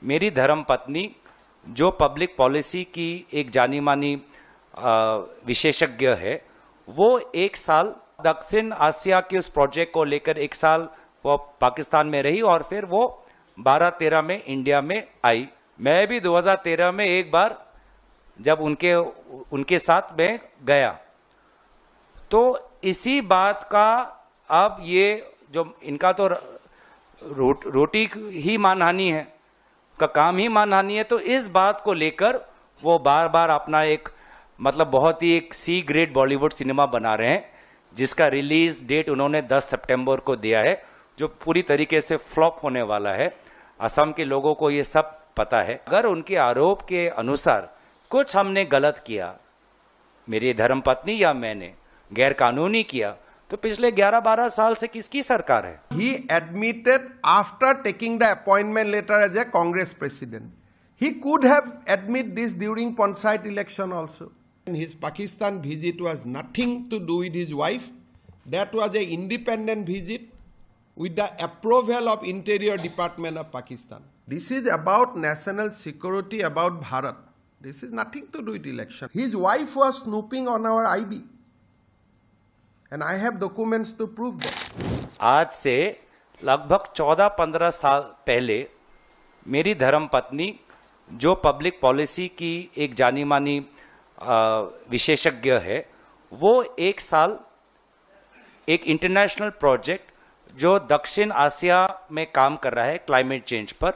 मेरी धर्म पत्नी जो पब्लिक पॉलिसी की एक जानी मानी विशेषज्ञ है, वो एक साल दक्षिण आसिया के उस प्रोजेक्ट को लेकर एक साल वो पाकिस्तान में रही और फिर वो 12-13 में इंडिया में आई। मैं भी 2013 में एक बार जब उनके साथ में गया, तो इसी बात का अब ये जो इनका तो रोटी ही मानहानि है, का काम ही मानहानि है, तो इस बात को लेकर वो बार बार अपना एक मतलब बहुत ही एक सी ग्रेड बॉलीवुड सिनेमा बना रहे हैं, जिसका रिलीज डेट उन्होंने 10 सितंबर को दिया है, जो पूरी तरीके से फ्लॉप होने वाला है। असम के लोगों को ये सब पता है। अगर उनके आरोप के अनुसार कुछ हमने गलत किया, मेरी धर्मपत्नी या मैंने गैर कानूनी किया, तो पिछले 11-12 साल से किसकी सरकार है? He admitted after taking the appointment letter as a Congress president. He could have admitted this during Panchayat election also. And his Pakistan visit was nothing to do with his wife. That was an independent visit with the approval of Interior Department of Pakistan. This is about national security, about Bharat. This is nothing to do with election. His wife was snooping on our IB. And I have documents to prove that. आज से लगभग 14-15 साल पहले मेरी धर्मपत्नी जो public policy की एक जानी मानी विशेषज्ञ है, वो एक साल एक इंटरनेशनल प्रोजेक्ट जो दक्षिण आसिया में काम कर रहा है क्लाइमेट चेंज पर,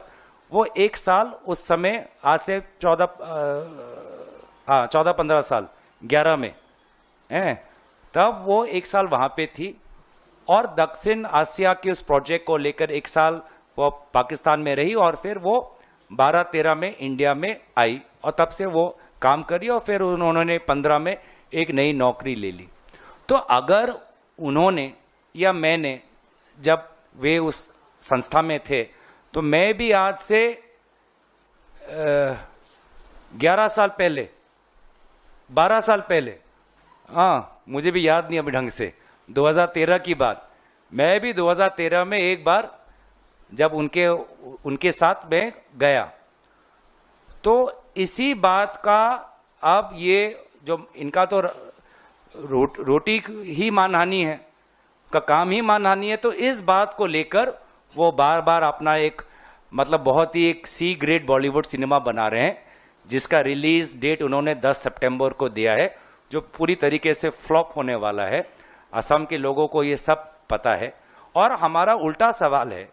वो एक साल उस समय आज से 14-15 साल 11 में तब वो एक साल वहां पे थी और दक्षिण आसिया के उस प्रोजेक्ट को लेकर एक साल वो पाकिस्तान में रही और फिर वो 12-13 में इंडिया में आई और तब से वो काम करी और फिर उन्होंने 15 में एक नई नौकरी ले ली। तो अगर उन्होंने या मैंने जब वे उस संस्था में थे, तो मैं भी आज से 11 साल पहले 12 साल पहले, मुझे भी याद नहीं अभी ढंग से, 2013 की बात, मैं भी 2013 में एक बार जब उनके साथ में गया, तो इसी बात का अब ये जो इनका तो रोटी ही मानहानि है, का काम ही मानहानि है, तो इस बात को लेकर वो बार बार अपना एक मतलब बहुत ही एक सी ग्रेड बॉलीवुड सिनेमा बना रहे हैं, जिसका रिलीज डेट उन्होंने 10 सितंबर को दिया है, जो पूरी तरीके से फ्लॉप होने वाला है। असम के लोगों को ये सब पता है। और हमारा उल्टा सवाल है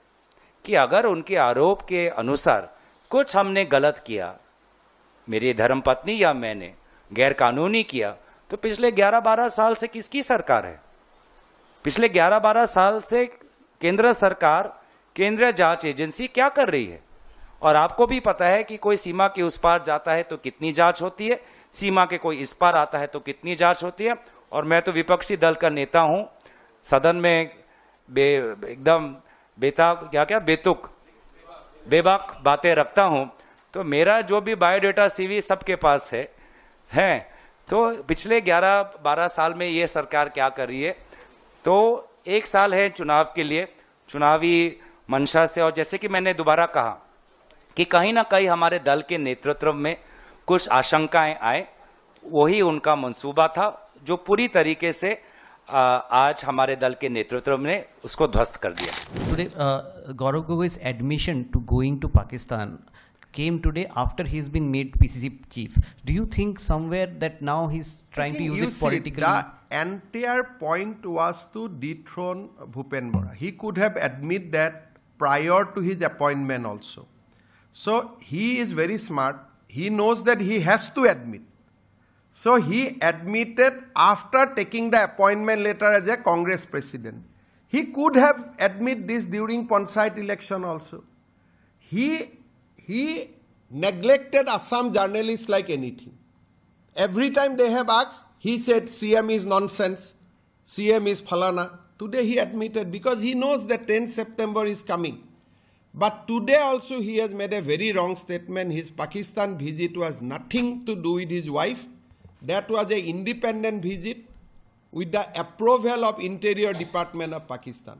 कि अगर उनके आरोप के अनुसार कुछ हमने गलत किया, मेरी धर्मपत्नी या मैंने गैर कानूनी किया, तो पिछले 11-12 साल से किसकी सरकार है? पिछले 11-12 साल से केंद्र सरकार, केंद्रीय जांच एजेंसी क्या कर रही है? और आपको भी पता है कि कोई सीमा के उस पार जाता है तो कितनी जांच होती है, सीमा के कोई इस पार आता है तो कितनी जांच होती है। और मैं तो विपक्षी दल का नेता हूं, सदन में एकदम बेबाक बातें रखता हूं, तो मेरा जो भी बायोडेटा सीवी सबके पास है। तो पिछले 11-12 साल में ये सरकार क्या कर रही है? तो एक साल है चुनाव के लिए, चुनावी मंशा से, और जैसे कि मैंने दोबारा कहा कि कहीं ना कहीं हमारे दल के नेतृत्व में कुछ आशंकाएं आए, वही उनका मंसूबा था, जो पूरी तरीके से आज हमारे दल के नेतृत्व ने उसको ध्वस्त कर दिया। Today, Gaurav Gogoi's admission to going to Pakistan came today after he's been made PCC chief. Do you think somewhere that now he's trying to use it politically? The entire point was to dethrone Bhupen Bora. He could have admitted that prior to his appointment also. So he is very smart. He knows that he has to admit. So he admitted after taking the appointment letter as a Congress president. He could have admitted this during Panchayat election also. He neglected Assam journalists like anything. Every time they have asked, he said CM is nonsense, CM is falana. Today he admitted because he knows that 10th September is coming. But today also he has made a very wrong statement. His Pakistan visit was nothing to do with his wife. That was an independent visit with the approval of Interior Department of Pakistan.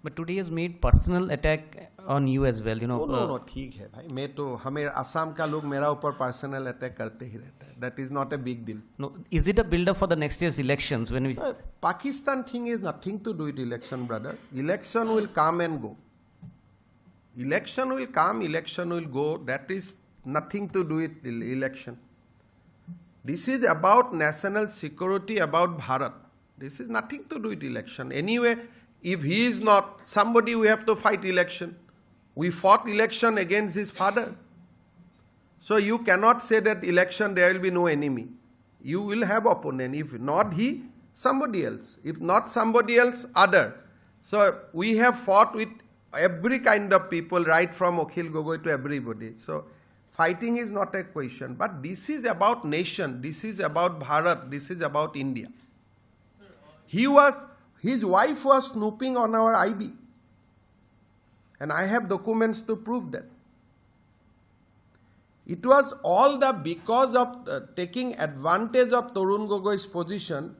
But today he has made personal attack on you as well, you know. No ठीक है भाई, मैं तो हमें असम का लोग मेरा ऊपर पर्सनल अटैक करते ही रहता है. That is not a big deal. No, is it a build-up for the next year's elections when we? Pakistan thing is nothing to do with election, brother. Election will come and go. Election will come, election will go. That is nothing to do with election. This is about national security, about Bharat. This is nothing to do with election. Anyway, if he is not somebody, we have to fight election. We fought election against his father. So you cannot say that election there will be no enemy. You will have opponent. If not he, somebody else. If not somebody else, other. So we have fought with every kind of people, right from Akhil Gogoi to everybody. So fighting is not a question. But this is about nation. This is about Bharat. This is about India. His wife was snooping on our IB. And I have documents to prove that. It was all because of taking advantage of Tarun Gogoi's position,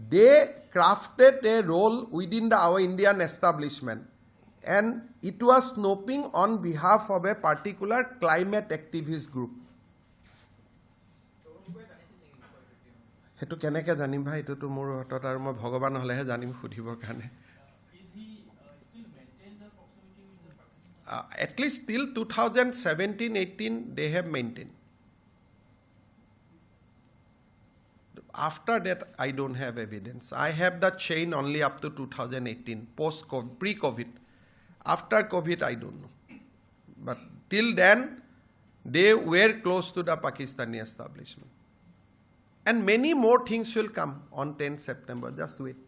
they crafted a role within our Indian establishment. And it was snooping on behalf of a particular climate activist group. সেইটো কেনেকৈ জানিম ভাই, এইটোতো মোৰ হাতত আৰু মই ভগৱান হ'লেহে জানিম সুধিবৰ কাৰণে. At least till 2017-18 they have maintained. After that I don't have evidence. I have the chain only up to 2018, post-COVID, pre-COVID. After COVID I don't know. But till then they were close to the Pakistani establishment. And many more things will come on 10th September. Just wait.